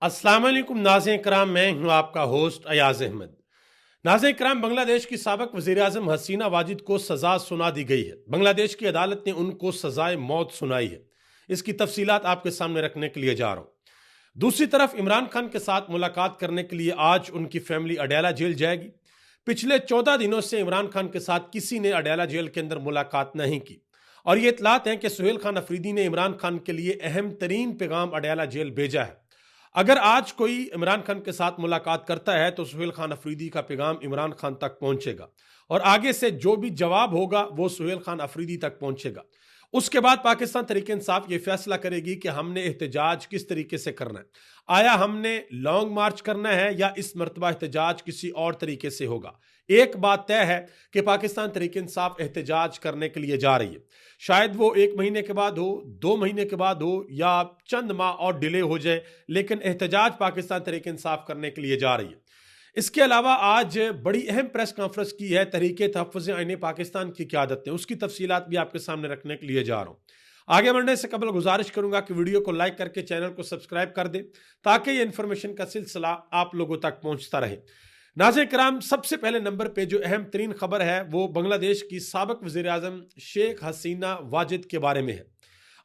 अस्सलाम वालेकुम नाज़रीन कराम, मैं हूं आपका होस्ट अयाज अहमद। नाज़रीन कराम, बांग्लादेश की साबिक वज़ीर आज़म हसीना वाजिद को सज़ा सुना दी गई है। बांग्लादेश की अदालत ने उनको सज़ाए मौत सुनाई है। इसकी तफसीलात आपके सामने रखने के लिए जा रहा हूं। दूसरी तरफ इमरान खान के साथ मुलाकात करने के लिए आज उनकी फैमिली अडयाला जेल जाएगी। पिछले 14 दिनों से इमरान खान के साथ किसी ने अडयाला जेल के अंदर मुलाकात नहीं की और ये इतलात हैं कि सुहेल खान अफरीदी ने इमरान खान के लिए अहम तरीन पैगाम अडयाला जेल भेजा है। अगर आज कोई इमरान खान के साथ मुलाकात करता है तो सुहेल खान अफरीदी का पैगाम इमरान खान तक पहुंचेगा और आगे से जो भी जवाब होगा वो सुहेल खान अफरीदी तक पहुंचेगा। उसके बाद पाकिस्तान तहरीक इंसाफ ये फैसला करेगी कि हमने एहतजाज किस तरीके से करना है। आया हमने लॉन्ग मार्च करना है या इस मरतबा एहतजाज किसी और तरीके से होगा। एक बात तय है कि पाकिस्तान तहरीक इंसाफ एहतजाज करने के लिए जा रही है। शायद वो 1 महीने के बाद हो, 2 महीने के बाद हो या चंद माह और डिले हो जाए, लेकिन एहतजाज पाकिस्तान तहरीक इंसाफ करने के लिए जा रही है। इसके अलावा आज बड़ी अहम प्रेस कॉन्फ्रेंस की है तहरीक तहफ़्फ़ुज़ आईन पाकिस्तान की क़यादत ने। उसकी तफसीलात भी आपके सामने रखने के लिए जा रहा हूँ। आगे बढ़ने से कबल गुजारिश करूंगा कि वीडियो को लाइक करके चैनल को सब्सक्राइब कर दें ताकि ये इन्फॉर्मेशन का सिलसिला आप लोगों तक पहुंचता रहे। नाज़रीन कराम, सबसे पहले नंबर पे जो अहम तरीन खबर है वो बांग्लादेश की साबिक वज़ीर आज़म शेख हसीना वाजिद के बारे में है।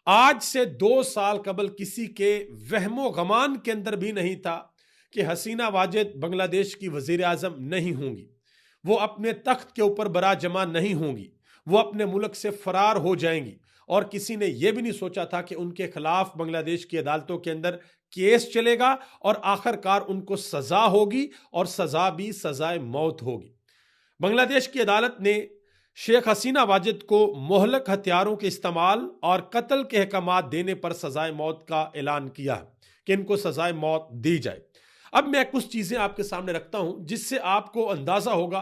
आज से 2 साल कबल किसी के वहमो गमान के अंदर भी नहीं था कि हसीना वाजिद बांग्लादेश की वज़ीर आज़म नहीं होंगी, वो अपने तख्त के ऊपर बराजमा नहीं होंगी, वो अपने मुल्क से फरार हो जाएंगी और किसी ने यह भी नहीं सोचा था कि उनके खिलाफ बांग्लादेश की अदालतों के अंदर केस चलेगा और आखिरकार उनको सजा होगी और सजा भी सजाए मौत होगी। बांग्लादेश की अदालत ने शेख हसीना वाजिद को मोहलक हथियारों के इस्तेमाल और कत्ल के अहकामात देने पर सजाए मौत का ऐलान किया कि इनको सजाए मौत दी जाए। अब मैं कुछ चीजें आपके सामने रखता हूं जिससे आपको अंदाजा होगा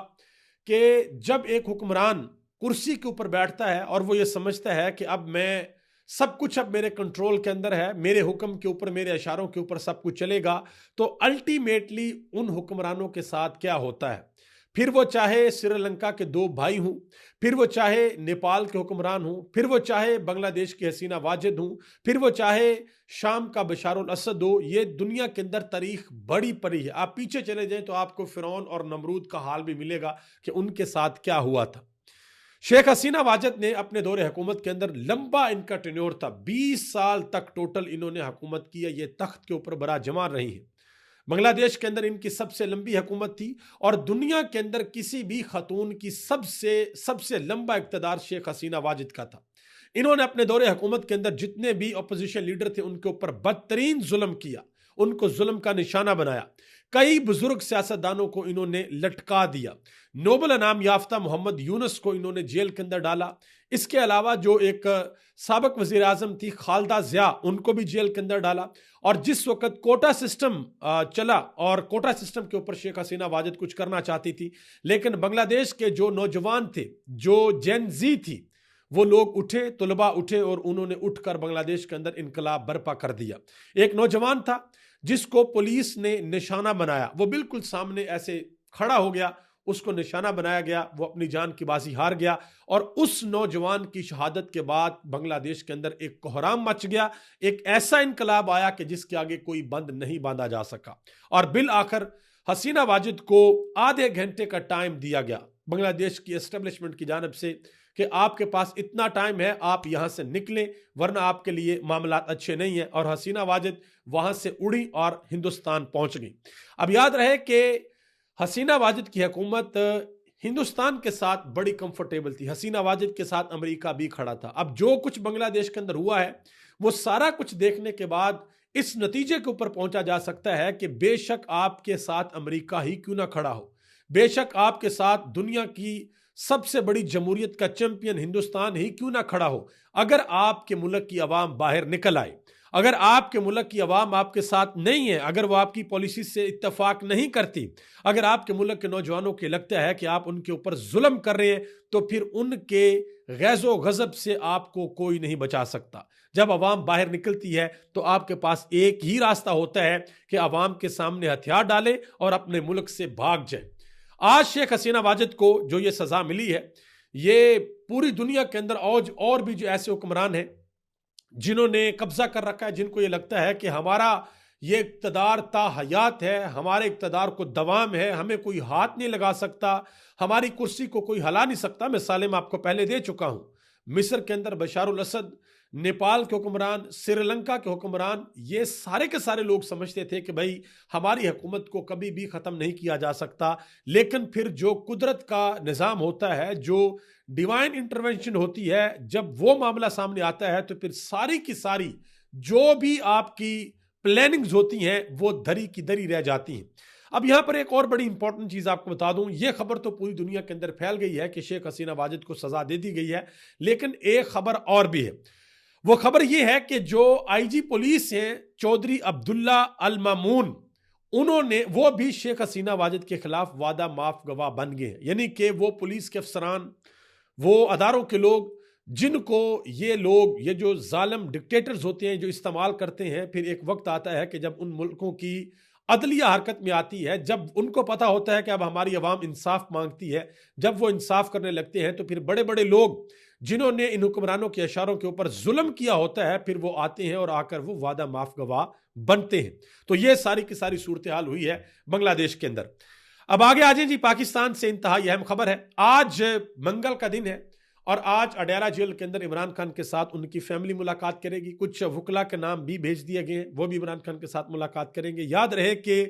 कि जब एक हुक्मरान कुर्सी के ऊपर बैठता है और वो ये समझता है कि अब मैं सब कुछ अब मेरे कंट्रोल के अंदर है, मेरे हुक्म के ऊपर, मेरे इशारों के ऊपर सब कुछ चलेगा, तो अल्टीमेटली उन हुक्मरानों के साथ क्या होता है। फिर वो चाहे श्रीलंका के 2 भाई हों, फिर वो चाहे नेपाल के हुक्मरान हों, फिर वो चाहे बांग्लादेश की हसीना वाजिद हों, फिर वो चाहे शाम का बशारुल असद हो, ये दुनिया के अंदर तारीख बड़ी पड़ी है। आप पीछे चले जाएं तो आपको फिरौन और नमरूद का हाल भी मिलेगा कि उनके साथ क्या हुआ था। शेख हसीना वाजिद ने अपने दौरे हुकूमत के अंदर लंबा इनका टेन्योर था, 20 साल तक टोटल इन्होंने हुकूमत की है, ये तख्त के ऊपर बराजमान रही है। बांग्लादेश के अंदर इनकी सबसे लंबी हुकूमत थी और दुनिया के अंदर किसी भी खतून की सबसे लंबा इक़्तिदार शेख हसीना वाजिद का था। इन्होंने अपने दौरे हुकूमत के अंदर जितने भी अपोजिशन लीडर थे उनके ऊपर बदतरीन जुल्म किया, उनको जुल्म का निशाना बनाया। कई बुजुर्ग सियासतदानों को इन्होंने लटका दिया। नोबल इनाम याफ्ता मोहम्मद यूनुस को इन्होंने जेल के अंदर डाला। इसके अलावा जो एक साबिक वजीर आजम थी खालिदा जिया, उनको भी जेल के अंदर डाला। और जिस वक्त कोटा सिस्टम चला और कोटा सिस्टम के ऊपर शेख हसीना वाजिद कुछ करना चाहती थी, लेकिन बांग्लादेश के जो नौजवान थे, जो जेन जी थी, वो लोग उठे, तुलबा उठे और उन्होंने उठकर बांग्लादेश के अंदर इनकलाब बर्पा कर दिया। एक नौजवान था जिसको पुलिस ने निशाना बनाया, वो बिल्कुल सामने ऐसे खड़ा हो गया, उसको निशाना बनाया गया, वो अपनी जान की बाजी हार गया और उस नौजवान की शहादत के बाद बांग्लादेश के अंदर एक कोहराम मच गया। एक ऐसा इनकलाब आया कि जिसके आगे कोई बंद नहीं बांधा जा सका और बिल आखिर हसीना वाजिद को आधे घंटे का टाइम दिया गया बांग्लादेश की एस्टेब्लिशमेंट की जानिब से कि आपके पास इतना टाइम है, आप यहां से निकलें वरना आपके लिए मामला अच्छे नहीं है। और हसीना वाजिद वहां से उड़ी और हिंदुस्तान पहुंच गई। अब याद रहे कि हसीना वाजिद की हुकूमत हिंदुस्तान के साथ बड़ी कंफर्टेबल थी, हसीना वाजिद के साथ अमेरिका भी खड़ा था। अब जो कुछ बांग्लादेश के अंदर हुआ है वो सारा कुछ देखने के बाद इस नतीजे के ऊपर पहुंचा जा सकता है कि बेशक आपके साथ अमेरिका ही क्यों ना खड़ा हो, बेशक आपके साथ दुनिया की सबसे बड़ी जमहूरियत का चैंपियन हिंदुस्तान ही क्यों ना खड़ा हो, अगर आपके मुल्क की आवाम बाहर निकल आए, अगर आपके मुल्क की आवाम आपके साथ नहीं है, अगर वो आपकी पॉलिसी से इत्तेफाक नहीं करती, अगर आपके मुल्क के नौजवानों को लगता है कि आप उनके ऊपर जुल्म कर रहे हैं, तो फिर उनके गैज़ो गज़ब से आपको कोई नहीं बचा सकता। जब आवाम बाहर निकलती है तो आपके पास एक ही रास्ता होता है कि आवाम के सामने हथियार डाले और अपने मुल्क से भाग जाए। आज शेख हसीना वाजिद को जो ये सजा मिली है, ये पूरी दुनिया के अंदर और भी जो ऐसे हुक्मरान हैं जिन्होंने कब्जा कर रखा है, जिनको ये लगता है कि हमारा ये इक़्तिदार ताहयात है, हमारे इक़्तिदार को दवाम है, हमें कोई हाथ नहीं लगा सकता, हमारी कुर्सी को कोई हिला नहीं सकता। मिसालें मैं आपको पहले दे चुका हूं। मिस्र के अंदर बशारुल असद, नेपाल के हुक्मरान, श्रीलंका के हुक्मरान, ये सारे के सारे लोग समझते थे कि भाई हमारी हुकूमत को कभी भी ख़त्म नहीं किया जा सकता। लेकिन फिर जो कुदरत का निज़ाम होता है, जो डिवाइन इंटरवेंशन होती है, जब वो मामला सामने आता है तो फिर सारी की सारी जो भी आपकी प्लानिंग्स होती हैं वो धरी की धरी रह जाती हैं। अब यहां पर एक और बड़ी इंपॉर्टेंट चीज आपको बता दूं, यह खबर तो पूरी दुनिया के अंदर फैल गई है कि शेख हसीना वाजिद को सजा दे दी गई है, लेकिन एक खबर और भी है। वो खबर यह है कि जो आईजी पुलिस हैं चौधरी अब्दुल्ला अल मामून, उन्होंने वो भी शेख हसीना वाजिद के खिलाफ वादा माफ गवाह बन गए हैं। यानी कि वो पुलिस के अफसरान, वो अदारों के लोग जिनको ये जो जालिम डिक्टेटर्स होते हैं जो इस्तेमाल करते हैं, फिर एक वक्त आता है कि जब उन मुल्कों की अदलिया हरकत में आती है, जब उनको पता होता है कि अब हमारी अवाम इंसाफ मांगती है, जब वो इंसाफ करने लगते हैं तो फिर बड़े बड़े लोग जिन्होंने इन हुक्मरानों के इशारों के ऊपर जुल्म किया होता है, फिर वो आते हैं और आकर वो वादा माफ गवाह बनते हैं। तो ये सारी की सारी सूरत हाल हुई है बांग्लादेश के अंदर। अब आगे आ जाए जी, पाकिस्तान से इंतहाई अहम खबर है। आज मंगल का दिन है और आज अडयाला जेल के अंदर इमरान खान के साथ उनकी फैमिली मुलाकात करेगी। कुछ वकला के नाम भी भेज दिए गए हैं, वो भी इमरान खान के साथ मुलाकात करेंगे। याद रहे कि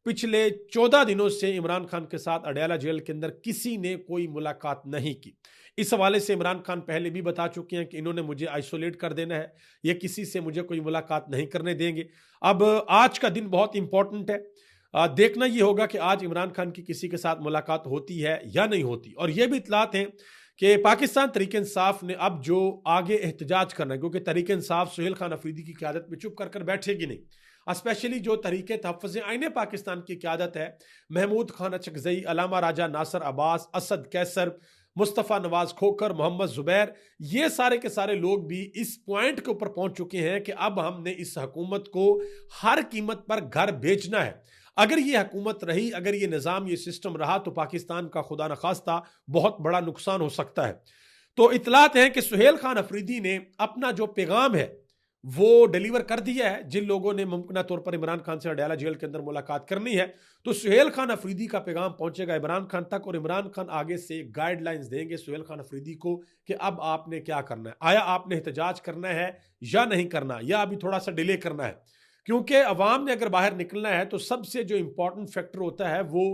पिछले 14 दिनों से इमरान खान के साथ अडयाला जेल के अंदर किसी ने कोई मुलाकात नहीं की। इस हवाले से इमरान खान पहले भी बता चुके हैं कि इन्होंने मुझे आइसोलेट कर देना है, ये किसी से मुझे कोई मुलाकात नहीं करने देंगे। अब आज का दिन बहुत इंपॉर्टेंट है, देखना ये होगा कि आज इमरान खान की किसी के साथ मुलाकात होती है या नहीं होती। और ये भी इतलात हैं कि पाकिस्तान तहरीक इंसाफ ने अब जो आगे एहतजाज करना है, क्योंकि तहरीक इंसाफ सुहेल खान अफरीदी की क़यादत में चुप कर बैठेगी नहीं, स्पेशली जो तहरीक तहफ़्फ़ुज़ आईन पाकिस्तान की क़यादत है, महमूद खान अचकज़ई, अलामा राजा नासर अब्बास, असद कैसर, मुस्तफ़ा नवाज खोखर, मोहम्मद जुबैर, ये सारे के सारे लोग भी इस पॉइंट के ऊपर पहुंच चुके हैं कि अब हमने इस हुकूमत को हर कीमत पर घर बेचना है। अगर ये हुकूमत रही, अगर ये निज़ाम, ये सिस्टम रहा तो पाकिस्तान का खुदा न खास्ता बहुत बड़ा नुकसान हो सकता है। तो इतलात है कि सुहेल खान अफरीदी ने अपना जो पैगाम है वो डिलीवर कर दिया है। जिन लोगों ने मुमकिन तौर पर इमरान खान से अडयाला जेल के अंदर मुलाकात करनी है, तो सुहेल खान अफरीदी का पैगाम पहुंचेगा इमरान खान तक और इमरान खान आगे से गाइडलाइंस देंगे सुहेल खान अफरीदी को कि अब आपने क्या करना है, आया आपने एहतजाज करना है या नहीं करना, या अभी थोड़ा सा डिले करना है। क्योंकि अवाम ने अगर बाहर निकलना है तो सबसे जो इंपॉर्टेंट फैक्टर होता है वो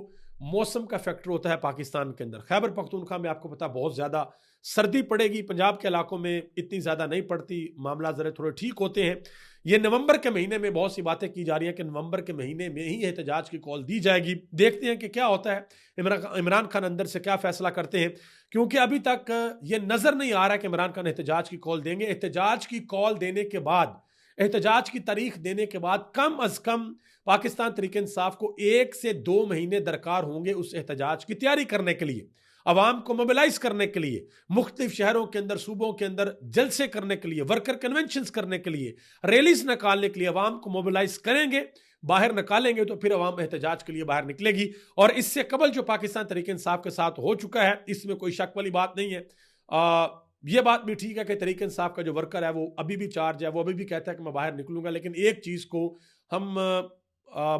मौसम का फैक्टर होता है पाकिस्तान के अंदर। खैबर पख्तूनख्वा में आपको पता बहुत ज़्यादा सर्दी पड़ेगी, पंजाब के इलाकों में इतनी ज़्यादा नहीं पड़ती, मामला ज़रा थोड़े ठीक होते हैं। ये नवंबर के महीने में बहुत सी बातें की जा रही हैं कि नवंबर के महीने में ही एहतजाज की कॉल दी जाएगी। देखते हैं कि क्या होता है, इमरान खान अंदर से क्या फैसला करते हैं, क्योंकि अभी तक ये नज़र नहीं आ रहा कि इमरान खान एहतजाज की कॉल देंगे। एहतजाज की कॉल देने के बाद, एहतजाज की तारीख देने के बाद कम अज कम पाकिस्तान तहरीक इंसाफ को 1 से 2 महीने दरकार होंगे उस एहतजाज की तैयारी करने के लिए, अवाम को मोबिलाइज करने के लिए, मुख्तलिफ शहरों के अंदर, सूबों के अंदर जलसे करने के लिए, वर्कर कन्वेंशन करने के लिए, रैलीज निकालने के लिए। अवाम को मोबिलाइज करेंगे, बाहर निकालेंगे तो फिर अवाम एहतजाज के लिए बाहर निकलेगी। और इससे कबल जो पाकिस्तान तहरीक इंसाफ के साथ हो चुका है, इसमें कोई शक वाली बात नहीं है। ये बात भी ठीक है कि तहरीक इंसाफ का जो वर्कर है वो अभी भी चार्ज है, वो अभी भी कहता है कि मैं बाहर निकलूंगा। लेकिन एक चीज़ को हम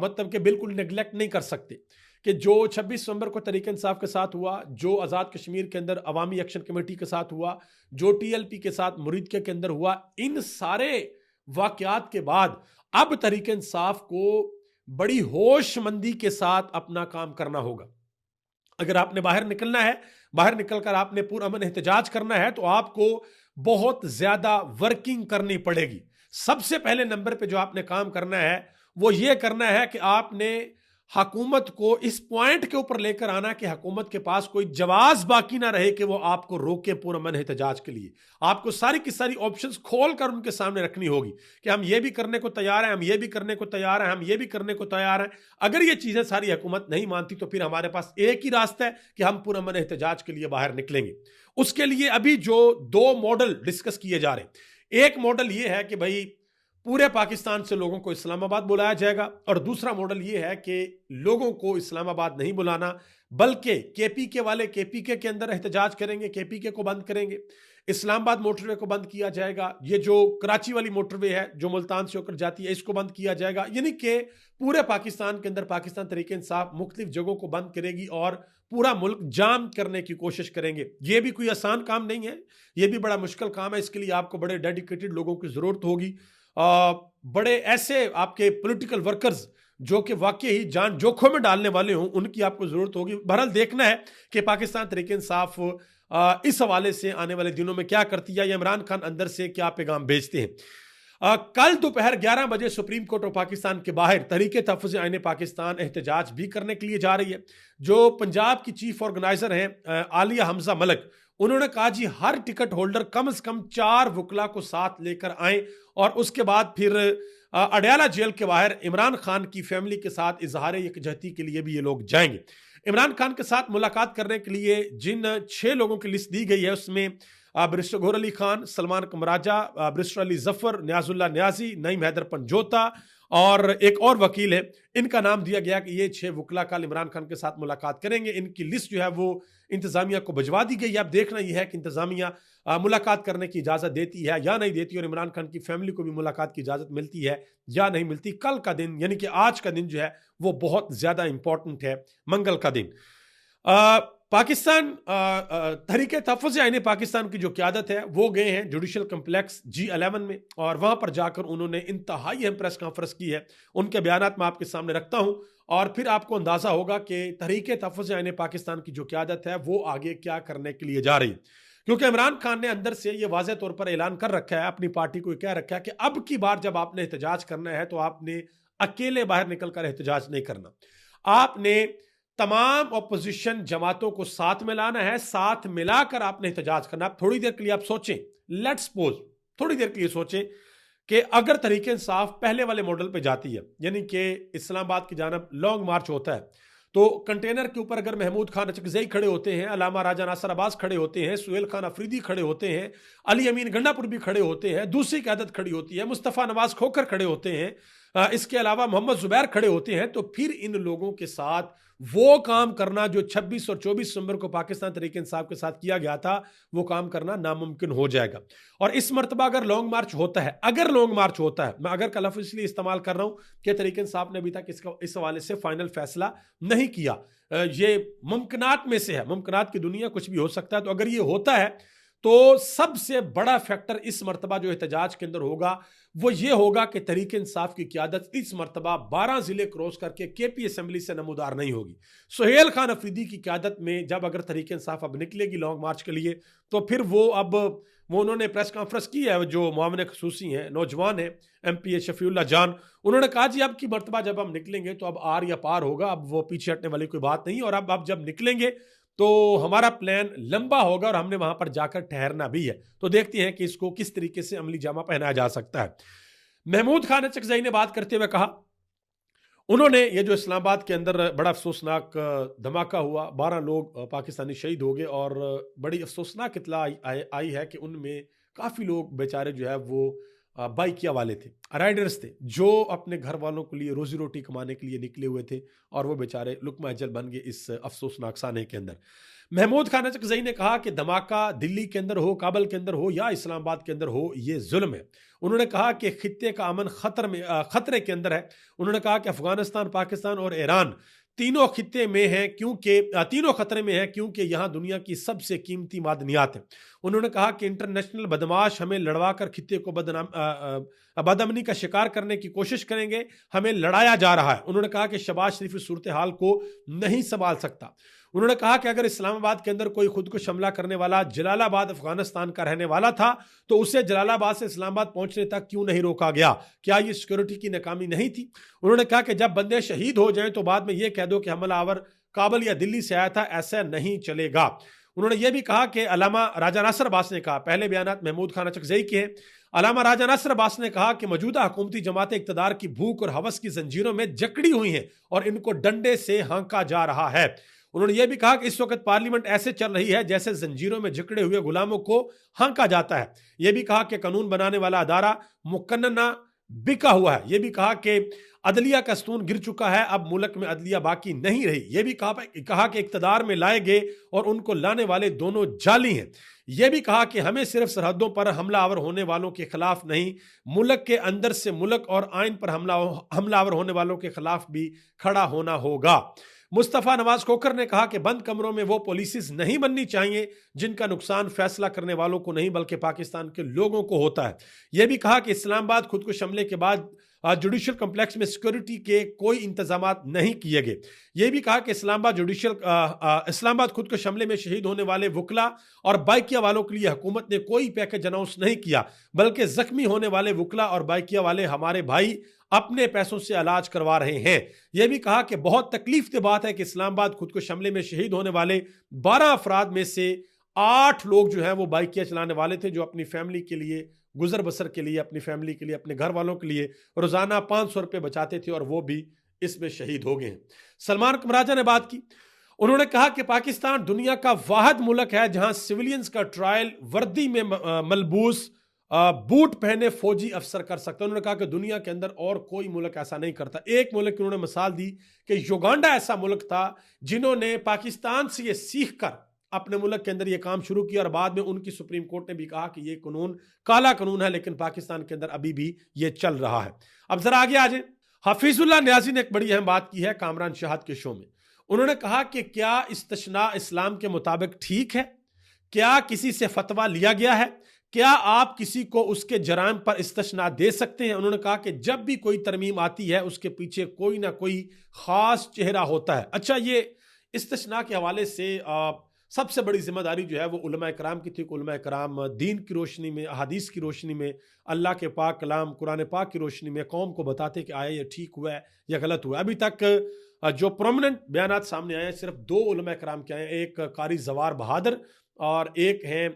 मतलब कि बिल्कुल नेगलेक्ट नहीं कर सकते कि जो 26 नवंबर को तहरीक इंसाफ के साथ हुआ, जो आज़ाद कश्मीर के अंदर अवामी एक्शन कमेटी के साथ हुआ, जो TLP के साथ मुरीदके के अंदर हुआ, इन सारे वाक़यात के बाद अब तहरीक इंसाफ को बड़ी होशमंदी के साथ अपना काम करना होगा। अगर आपने बाहर निकलना है, बाहर निकलकर आपने पुरअमन एहतजाज करना है, तो आपको बहुत ज्यादा वर्किंग करनी पड़ेगी। सबसे पहले नंबर पे जो आपने काम करना है वो ये करना है कि आपने हुकूमत को इस पॉइंट के ऊपर लेकर आना कि हुकूमत के पास कोई जवाब बाकी ना रहे कि वो आपको रोके पुरअमन एहतजाज के लिए। आपको सारी की सारी ऑप्शंस खोल कर उनके सामने रखनी होगी कि हम ये भी करने को तैयार हैं, हम ये भी करने को तैयार हैं, हम ये भी करने को तैयार हैं। अगर ये चीजें सारी हुकूमत नहीं मानती तो फिर हमारे पास एक ही रास्ता है कि हम पुरअमन एहतजाज के लिए बाहर निकलेंगे। उसके लिए अभी जो 2 मॉडल डिस्कस किए जा रहे हैं, एक मॉडल ये है कि भाई पूरे पाकिस्तान से लोगों को इस्लामाबाद बुलाया जाएगा, और दूसरा मॉडल ये है कि लोगों को इस्लामाबाद नहीं बुलाना, बल्कि KPK वाले KPK के अंदर एहतजाज करेंगे, KPK को बंद करेंगे। इस्लामाबाद मोटरवे को बंद किया जाएगा, ये जो कराची वाली मोटरवे है जो मुल्तान से होकर जाती है इसको बंद किया जाएगा। यानी कि पूरे पाकिस्तान के अंदर पाकिस्तान तहरीक इंसाफ मुख्तलिफ जगहों को बंद करेगी और पूरा मुल्क जाम करने की कोशिश करेंगे। ये भी कोई आसान काम नहीं है, ये भी बड़ा मुश्किल काम है। इसके लिए आपको बड़े डेडिकेटेड लोगों की जरूरत होगी, बड़े ऐसे आपके पॉलिटिकल वर्कर्स जो कि वाकई ही जान जोखिम में डालने वाले हों, उनकी आपको जरूरत होगी। बहरहाल देखना है कि पाकिस्तान तहरीक इंसाफ इस हवाले से आने वाले दिनों में क्या करती है या इमरान खान अंदर से क्या पैगाम भेजते हैं। कल दोपहर 11 बजे सुप्रीम कोर्ट ऑफ पाकिस्तान के बाहर तहरीक तहफ़्फ़ुज़ आईन पाकिस्तान एहतजाज भी करने के लिए जा रही है। जो पंजाब की चीफ ऑर्गेनाइजर हैं आलिया हमजा मलक, उन्होंने कहा जी हर टिकट होल्डर कम से कम 4 वकला को साथ लेकर आए और उसके बाद फिर अडयाला जेल के बाहर इमरान खान की फैमिली के साथ इजहार यकजहती के लिए भी ये लोग जाएंगे। इमरान खान के साथ मुलाकात करने के लिए जिन 6 लोगों की लिस्ट दी गई है उसमें बैरिस्टर गौहर अली खान, सलमान कमराजा, बैरिस्टर अली जफर, न्याजुल्लाह न्याजी, नईम हैदर पंजोता और एक और वकील है। इनका नाम दिया गया कि ये 6 वकला कल इमरान खान के साथ मुलाकात करेंगे। इनकी लिस्ट जो है वो इंतजामिया को भिजवा दी गई है। अब देखना यह है कि इंतजामिया मुलाकात करने की इजाजत देती है या नहीं देती और इमरान खान की फैमिली को भी मुलाकात की इजाजत मिलती है या नहीं मिलती। कल का दिन यानी कि आज का दिन जो है वो बहुत ज्यादा इंपॉर्टेंट है, मंगल का दिन। पाकिस्तान तहरीक तहफ़्फ़ुज़ आईन पाकिस्तान की जो क़यादत है वो गए हैं जुडिशल कम्प्लेक्स G11 में और वहां पर जाकर उन्होंने इंतहाई अहम प्रेस कॉन्फ्रेंस की है। उनके बयानात मैं आपके सामने रखता हूं और फिर आपको अंदाजा होगा कि तहरीक तहफ़्फ़ुज़ आईन पाकिस्तान की जो क़यादत है वो आगे क्या करने के लिए जा रही है। क्योंकि इमरान खान ने अंदर से ये वाज़ेह तौर पर ऐलान कर रखा है, अपनी पार्टी को कह रखा है कि अब की बार जब आपने एहतजाज करना है तो आपने अकेले बाहर निकलकर एहतजाज नहीं करना, आपने तमाम अपोजिशन जमातों को साथ में लाना है, साथ मिलाकर आपने एहतजाज करना। आप थोड़ी देर के लिए आप सोचें, लेट्स सपोज थोड़ी देर के लिए सोचें कि अगर तहरीक इंसाफ पहले वाले मॉडल पे जाती है, यानी कि इस्लामाबाद की जानब लॉन्ग मार्च होता है, तो कंटेनर के ऊपर अगर महमूद खान अचकज़ई खड़े होते हैं, अलामा राजा नासर अब्बास खड़े होते हैं, सुहेल खान अफरीदी खड़े होते हैं, अली अमीन गंडापुर भी खड़े होते हैं, दूसरी क़यादत खड़ी होती है, मुस्तफ़ा नवाज खोखर खड़े होते हैं, इसके अलावा मोहम्मद जुबैर खड़े होते हैं, तो फिर इन लोगों के साथ वो काम करना जो 26 और 24 दिसंबर को पाकिस्तान तहरीक इंसाफ के साथ किया गया था, वो काम करना नामुमकिन हो जाएगा। और इस मरतबा अगर लॉन्ग मार्च होता है, अगर लॉन्ग मार्च होता है, मैं अगर का लफ्ज़ इसलिए इस्तेमाल कर रहा हूं कि तहरीक इंसाफ ने अभी तक इस हवाले से फाइनल फैसला नहीं किया, ये मुमकिनात में से है, मुमकिनात की दुनिया, कुछ भी हो सकता है। तो अगर ये होता है तो सबसे बड़ा फैक्टर इस मरतबा जो एहतजाज के अंदर होगा वो ये होगा कि तहरीक इंसाफ की क़यादत इस मरतबा 12 ज़िले क्रॉस करके केपी असेंबली से नमूदार नहीं होगी। सुहेल खान अफरीदी की क़यादत में जब अगर तहरीक इंसाफ अब निकलेगी लॉन्ग मार्च के लिए, तो फिर वो उन्होंने प्रेस कॉन्फ्रेंस की है, जो मामले खसूसी हैं, नौजवान हैं, MPA शफीउल्लाह जान, उन्होंने कहा जी अब की मरतबा जब हम निकलेंगे तो अब आर या पार होगा, अब वो पीछे हटने वाली कोई बात नहीं। और अब जब निकलेंगे तो हमारा प्लान लंबा होगा और हमने वहां पर जाकर ठहरना भी है। तो देखते हैं कि इसको किस तरीके से अमली जामा पहनाया जा सकता है। महमूद खान अचकज़ई ने बात करते हुए कहा, उन्होंने ये जो इस्लामाबाद के अंदर बड़ा अफसोसनाक धमाका हुआ, 12 लोग पाकिस्तानी शहीद हो गए और बड़ी अफसोसनाक इत्तला आई है कि उनमें काफ़ी लोग बेचारे जो है वो बाइकिया वाले थे, राइडर्स थे, जो अपने घर वालों के लिए रोजी रोटी कमाने के लिए निकले हुए थे और वो बेचारे लुकमा अजल बन गए इस अफसोसनाक साने के अंदर। महमूद खान अचकज़ई ने कहा कि धमाका दिल्ली के अंदर हो, काबल के अंदर हो या इस्लामाबाद के अंदर हो, ये जुल्म है। उन्होंने कहा कि खित्ते का अमन खतरे के अंदर है। उन्होंने कहा कि अफगानिस्तान, पाकिस्तान और ईरान तीनों खित्ते में हैं, क्योंकि तीनों खतरे में हैं, क्योंकि यहाँ दुनिया की सबसे कीमती मादनियात है। उन्होंने कहा कि इंटरनेशनल बदमाश हमें लड़वा कर खित्ते को बदअमनी का शिकार करने की कोशिश करेंगे, हमें लड़ाया जा रहा है। उन्होंने कहा कि शहबाज शरीफ इस सूरत हाल को नहीं संभाल सकता। उन्होंने कहा कि अगर इस्लामाबाद के अंदर कोई खुद को हमला करने वाला जलालाबाद अफगानिस्तान का रहने वाला था तो उसे जलालाबाद से इस्लामाबाद पहुंचने तक क्यों नहीं रोका गया? क्या ये सिक्योरिटी की नाकामी नहीं थी? उन्होंने कहा कि जब बंदे शहीद हो जाएं तो बाद में ये कह दो कि हमलावर काबल या दिल्ली से आया था, ऐसा नहीं चलेगा। उन्होंने ये भी कहा कि अलामा राजा नासर अब्बास ने कहा, पहले बयान महमूद खान अचकज़ई के हैं, अलामा राजा नासर अब्बास ने कहा कि मौजूदा हुकूमती जमातें इक़्तिदार की भूख और हवस की जंजीरों में जकड़ी हुई हैं और इनको डंडे से हाँका जा रहा है। उन्होंने यह भी कहा कि इस वक्त पार्लियामेंट ऐसे चल रही है जैसे जंजीरों में जकड़े हुए गुलामों को हाँका जाता है। यह भी कहा कि कानून बनाने वाला अदारा मुकन्ना बिका हुआ है। यह भी कहा कि अदलिया का स्तून गिर चुका है, अब मुल्क में अदलिया बाकी नहीं रही। यह भी कहा कि इक्तदार में लाए गए और उनको लाने वाले दोनों जाली हैं। यह भी कहा कि हमें सिर्फ सरहदों पर हमलावर होने वालों के खिलाफ नहीं, मुल्क के अंदर से मुल्क और आइन पर हमलावर होने वालों के खिलाफ भी खड़ा होना होगा। मुस्तफ़ा नवाज खोखर ने कहा कि बंद कमरों में वो पॉलिसीज नहीं बननी चाहिए जिनका नुकसान फैसला करने वालों को नहीं बल्कि पाकिस्तान के लोगों को होता है। यह भी कहा कि इस्लामाबाद खुदकुश हमले के बाद जुडिशल कम्प्लेक्स में सिक्योरिटी के कोई इंतजाम नहीं किए गए। यह भी कहा कि इस्लामाबाद खुदकुश हमले में शहीद होने वाले वकला और बाइकिया वालों के लिए हुकूमत ने कोई पैकेज अनाउंस नहीं किया, बल्कि जख्मी होने वाले वकला और बाइकिया वाले हमारे भाई अपने पैसों से इलाज करवा रहे हैं। यह भी कहा कि बहुत तकलीफ की बात है कि इस्लामाबाद खुदकुश हमले में शहीद होने वाले 12 अफराद में से 8 लोग जो हैं वो बाइकिया चलाने वाले थे, जो अपनी फैमिली के लिए, गुजर बसर के लिए, अपनी फैमिली के लिए, अपने घर वालों के लिए रोजाना 500 रुपये बचाते थे और वो भी इसमें शहीद हो गए हैं। सलमान कमराजा ने बात की। उन्होंने कहा कि पाकिस्तान दुनिया का वाहिद मुल्क है जहां सिविलियंस का ट्रायल वर्दी में मलबूस बूट पहने फौजी अफसर कर सकता है। उन्होंने कहा कि दुनिया के अंदर और कोई मुल्क ऐसा नहीं करता। एक मुल्क की उन्होंने मिसाल दी कि युगांडा ऐसा मुल्क था जिन्होंने पाकिस्तान से ये सीख कर अपने मुल्क के अंदर ये काम शुरू किया और बाद में उनकी सुप्रीम कोर्ट ने भी कहा कि ये कानून काला कानून है, लेकिन पाकिस्तान के अंदर अभी भी ये चल रहा है। अब जरा आगे आ जाए। हफीजुल्लाह न्याजी ने एक बड़ी अहम बात की है कामरान शहाद के शो में। उन्होंने कहा कि क्या इस्तिस्ना इस्लाम के मुताबिक ठीक है? क्या किसी से फतवा लिया गया है? क्या आप किसी को उसके जराम पर इस्तिस्ना दे सकते हैं? उन्होंने कहा कि जब भी कोई तरमीम आती है उसके पीछे कोई ना कोई खास चेहरा होता है। अच्छा, ये इस्तिस्ना के हवाले से सबसे बड़ी जिम्मेदारी जो है वो उलमा कराम की थी। उलमा कराम दीन की रोशनी में, अहादीस की रोशनी में, अल्लाह के पाक कलाम कुरान पाक की रोशनी में कौम को बताते कि आया ये ठीक हुआ है या गलत हुआ है। अभी तक जो प्रोमिनेंट बयानात सामने आए हैं सिर्फ 2 उलमा कराम के आए हैं, एक कारी जवार बहादुर और एक हैं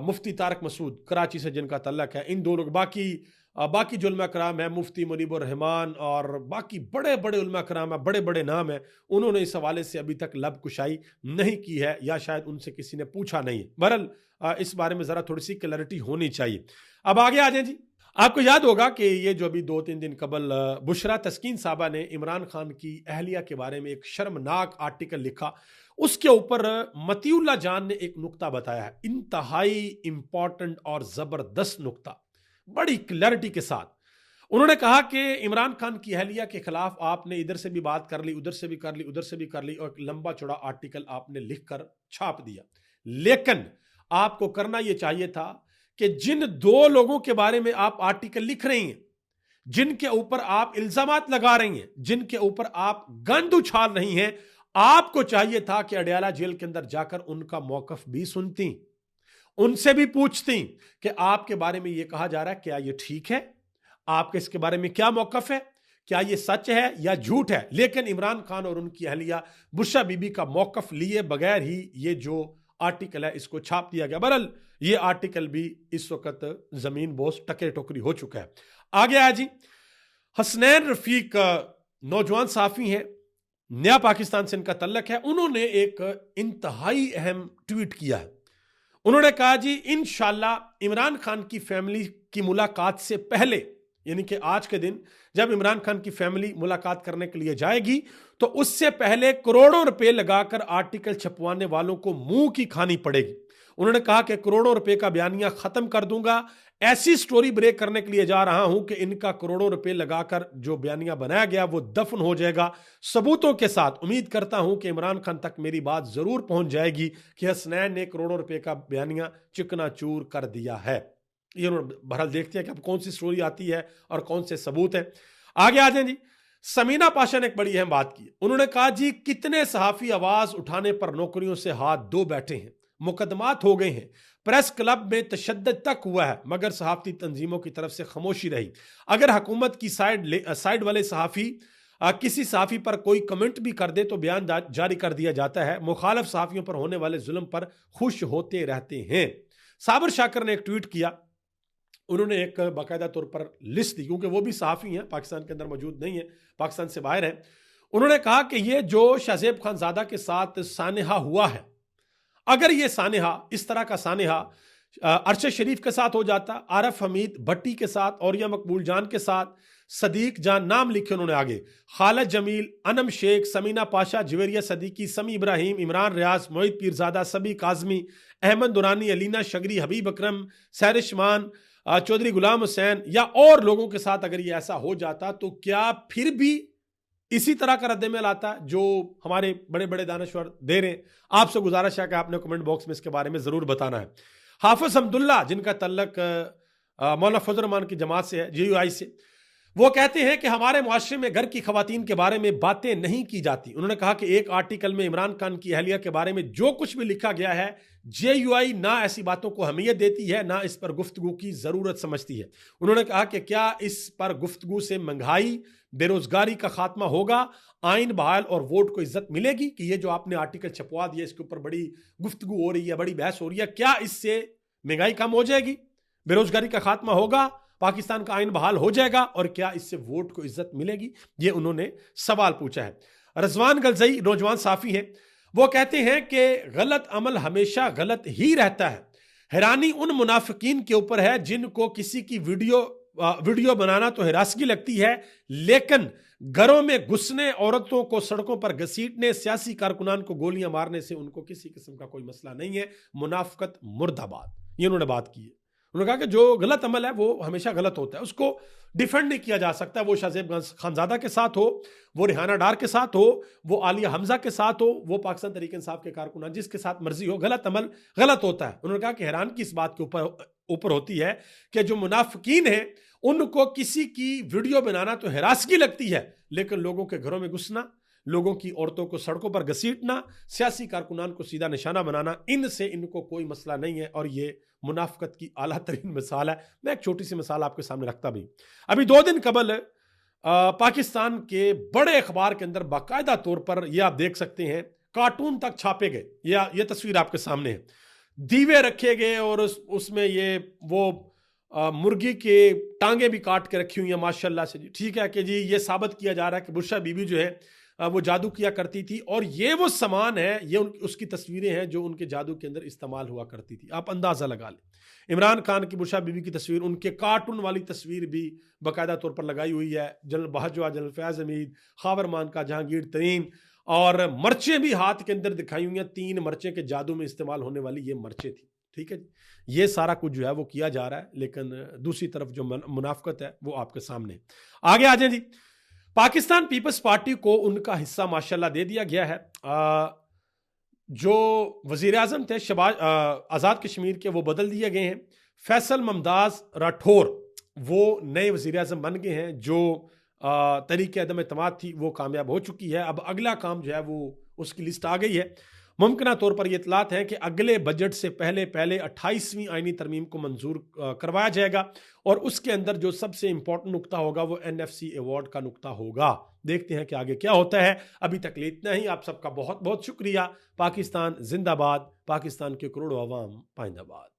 मुफ्ती तारक मसूद कराची से जिनका तल्लक है। इन 2 लोग, बाकी जो उलमा कराम है मुफ्ती मुनीबुर रहमान और बाकी बड़े बड़े उलमा कराम है, बड़े बड़े नाम है, उन्होंने इस हवाले से अभी तक लब कुशाई नहीं की है या शायद उनसे किसी ने पूछा नहीं है। बहरहाल इस बारे में जरा थोड़ी सी क्लैरिटी होनी चाहिए। अब आगे आ जाए जी। आपको याद होगा कि ये जो अभी 2-3 दिन कबल बुशरा तस्कीन साहबा ने इमरान खान की अहलिया के बारे में एक शर्मनाक आर्टिकल लिखा। उसके ऊपर मतीउल्लाह जान ने एक नुक्ता बताया है, इंतहाई इंपॉर्टेंट और जबरदस्त नुक्ता, बड़ी क्लैरिटी के साथ। उन्होंने कहा कि इमरान खान की अहलिया के खिलाफ आपने इधर से भी बात कर ली, उधर से भी कर ली, उधर से भी कर ली और एक लंबा चौड़ा आर्टिकल आपने लिखकर छाप दिया। लेकिन आपको करना यह चाहिए था कि जिन 2 लोगों के बारे में आप आर्टिकल लिख रही हैं, जिनके ऊपर आप इल्जामात लगा रही हैं, जिनके ऊपर आप गंद उछाल रही हैं, आपको चाहिए था कि अडयाला जेल के अंदर जाकर उनका मौकफ भी सुनती, उनसे भी पूछती कि आपके बारे में यह कहा जा रहा है, क्या यह ठीक है? आपके इसके बारे में क्या मौकफ है? क्या यह सच है या झूठ है? लेकिन इमरान खान और उनकी अहलिया बुशरा बीबी का मौकफ लिए बगैर ही ये जो आर्टिकल है इसको छाप दिया गया। बहरहाल ये आर्टिकल भी इस वक्त जमीन बोस टकरे टोकरी हो चुका है। आगे आया जी। हसनैन रफीक नौजवान साफी हैं, नया पाकिस्तान से इनका तल्लक है। उन्होंने एक इंतहाई अहम ट्वीट किया है। उन्होंने कहा जी, इंशाल्लाह इमरान खान की फैमिली की मुलाकात से पहले, यानी कि आज के दिन जब इमरान खान की फैमिली मुलाकात करने के लिए जाएगी तो उससे पहले करोड़ों रुपए लगाकर आर्टिकल छपवाने वालों को मुंह की खानी पड़ेगी। उन्होंने कहा कि करोड़ों रुपए का बयानिया खत्म कर दूंगा, ऐसी स्टोरी ब्रेक करने के लिए जा रहा हूं कि इनका करोड़ों रुपए लगाकर जो बयानिया बनाया गया वो दफन हो जाएगा सबूतों के साथ। उम्मीद करता हूं कि इमरान खान तक मेरी बात जरूर पहुंच जाएगी कि हसनैन ने करोड़ों रुपए का बयानिया चिकनाचूर कर दिया है। ये बहरहाल देखते हैं कि अब कौन सी स्टोरी आती है और कौन से सबूत हैं। आगे आ जाए जी। समीना पाशा ने एक बड़ी अहम बात की। उन्होंने कहा जी, कितने सहाफी आवाज उठाने पर नौकरियों से हाथ धो बैठे हैं, मुकदमात हो गए हैं, प्रेस क्लब में तशद्दुद तक हुआ है, मगर सहाफती तंजीमों की तरफ से खामोशी रही। अगर हुकूमत की साइड वाले सहाफी किसी सहाफी पर कोई कमेंट भी कर दे तो बयान जारी कर दिया जाता है। मुखालिफ सहाफियों पर होने वाले जुल्म पर खुश होते रहते हैं। साबिर शाकर ने एक ट्वीट किया। उन्होंने एक बाकायदा तौर पर लिस्ट दी, क्योंकि वो भी सहाफी हैं, पाकिस्तान के अंदर मौजूद नहीं है, पाकिस्तान से बाहर है। उन्होंने कहा कि ये जो शाहजेब खानजादा के साथ सानेहा हुआ है, अगर ये सानेहा, इस तरह का सानेहा अरशद शरीफ के साथ हो जाता, आरिफ हमीद भट्टी के साथ, औरिया मकबूल जान के साथ, सदीक जान, नाम लिखे उन्होंने आगे, खालिद जमील, अनम शेख, समीना पाशा, जवेरिया सदीकी, समी इब्राहिम, इमरान रियाज, मोहित पीरजादा, सभी काजमी, अहमद दुरानी, अलीना शगरी, हबीब अकरम, सैरिशमान, चौधरी गुलाम हुसैन या और लोगों के साथ अगर ये ऐसा हो जाता तो क्या फिर भी इसी तरह का रद्द-ए-अमल आता जो हमारे बड़े बड़े दानश्वर दे रहे हैं? आपसे गुजारिश है कि आपने कमेंट बॉक्स में इसके बारे में जरूर बताना है। हाफिज हमदुल्ला, जिनका तल्लक मौलाना फजल रहमान की जमात से है, JUI से, वो कहते हैं कि हमारे मुआशरे में घर की खवातीन के बारे में बातें नहीं की जाती। उन्होंने कहा कि एक आर्टिकल में इमरान खान की अहलिया के बारे में जो कुछ भी लिखा गया है, JUI ना ऐसी बातों को अहमियत देती है, ना इस पर गुफ्तगू की जरूरत समझती है। उन्होंने कहा कि क्या इस पर गुफ्तगू से महंगाई, बेरोजगारी का खात्मा होगा, आइन बहाल और वोट को इज्जत मिलेगी? कि ये जो आपने आर्टिकल छपवा दिया, इसके ऊपर बड़ी गुफ्तगू हो रही है, बड़ी बहस हो रही है, क्या इससे महंगाई कम हो जाएगी, बेरोजगारी का खात्मा होगा, पाकिस्तान का आइन बहाल हो जाएगा, और क्या इससे वोट को इज्जत मिलेगी? ये उन्होंने सवाल पूछा है। रजवान गलजई नौजवान साफी हैं, वो कहते हैं कि गलत अमल हमेशा गलत ही रहता है। हैरानी उन मुनाफिकीन के ऊपर है जिनको किसी की वीडियो बनाना तो हिरासगी लगती है, लेकिन घरों में घुसने, औरतों को सड़कों पर घसीटने, सियासी कारकुनान को गोलियां मारने से उनको किसी किस्म का कोई मसला नहीं है। मुनाफिकत मुर्दाबाद, ये उन्होंने बात की है। उन्होंने कहा कि जो गलत अमल है वो हमेशा गलत होता है, उसको डिफेंड नहीं किया जा सकता। वो शाहजेब खानजादा के साथ हो, वो रिहाना डार के साथ हो, वो आलिया हमजा के साथ हो, वो पाकिस्तान तहरीक इंसाफ के कारकुनान, जिसके साथ मर्जी हो, गलत अमल गलत होता है। उन्होंने कहा कि हैरान की इस बात के ऊपर होती है कि जो मुनाफिकीन है उनको किसी की वीडियो बनाना तो हिरासगी लगती है, लेकिन लोगों के घरों में घुसना, लोगों की औरतों को सड़कों पर घसीटना, सियासी कारकुनान को सीधा निशाना बनाना, इनसे इनको कोई मसला नहीं है, और ये मुनाफिकत की आला तरीन मिसाल है। मैं एक छोटी सी मिसाल आपके सामने रखता भी। अभी 2 दिन कबल पाकिस्तान के बड़े अखबार के अंदर बाकायदा तौर पर यह आप देख सकते हैं, कार्टून तक छापे गए। यह तस्वीर आपके सामने है, दीवे रखे गए और उसमें ये वो मुर्गी के टांगे भी काट के रखी हुई हैं माशाल्लाह से। ठीक है कि जी ये साबित किया जा रहा है कि बुशरा बीबी जो है वो जादू किया करती थी, और ये वो सामान है, ये उसकी तस्वीरें हैं जो उनके जादू के अंदर इस्तेमाल हुआ करती थी। आप अंदाजा लगा लें, इमरान खान की बुशरा बीबी की तस्वीर, उनके कार्टून वाली तस्वीर भी बाकायदा तौर पर लगाई हुई है। जनरल बाजवा, जनरल फैज हमीद, खावरमान का जहांगीर तरीन, और मर्चें भी हाथ के अंदर दिखाई हुई हैं। 3 मर्चें के जादू में इस्तेमाल होने वाली ये मर्चें थी। ठीक है जी, ये सारा कुछ जो है वो किया जा रहा है, लेकिन दूसरी तरफ जो मुनाफिकत है वो आपके सामने। आगे आ जाए जी, पाकिस्तान पीपल्स पार्टी को उनका हिस्सा माशाल्लाह दे दिया गया है। जो वजीर आजम थे आज़ाद कश्मीर के, वो बदल दिए गए हैं। फैसल ममदाज राठौर वो नए वजीर आजम बन गए हैं। जो तरीके अदम एतमाद थी वो कामयाब हो चुकी है। अब अगला काम जो है वो उसकी लिस्ट आ गई है। मुमकिन तौर पर यह इतलात है कि अगले बजट से पहले 28वीं आईनी तरमीम को मंजूर करवाया जाएगा, और उसके अंदर जो सबसे इंपॉर्टेंट नुकता होगा वो NFC अवार्ड का नुकता होगा। देखते हैं कि आगे क्या होता है। अभी तक इतना ही। आप सबका बहुत बहुत शुक्रिया। पाकिस्तान जिंदाबाद, पाकिस्तान के करोड़ों अवाम पाइंदाबाद।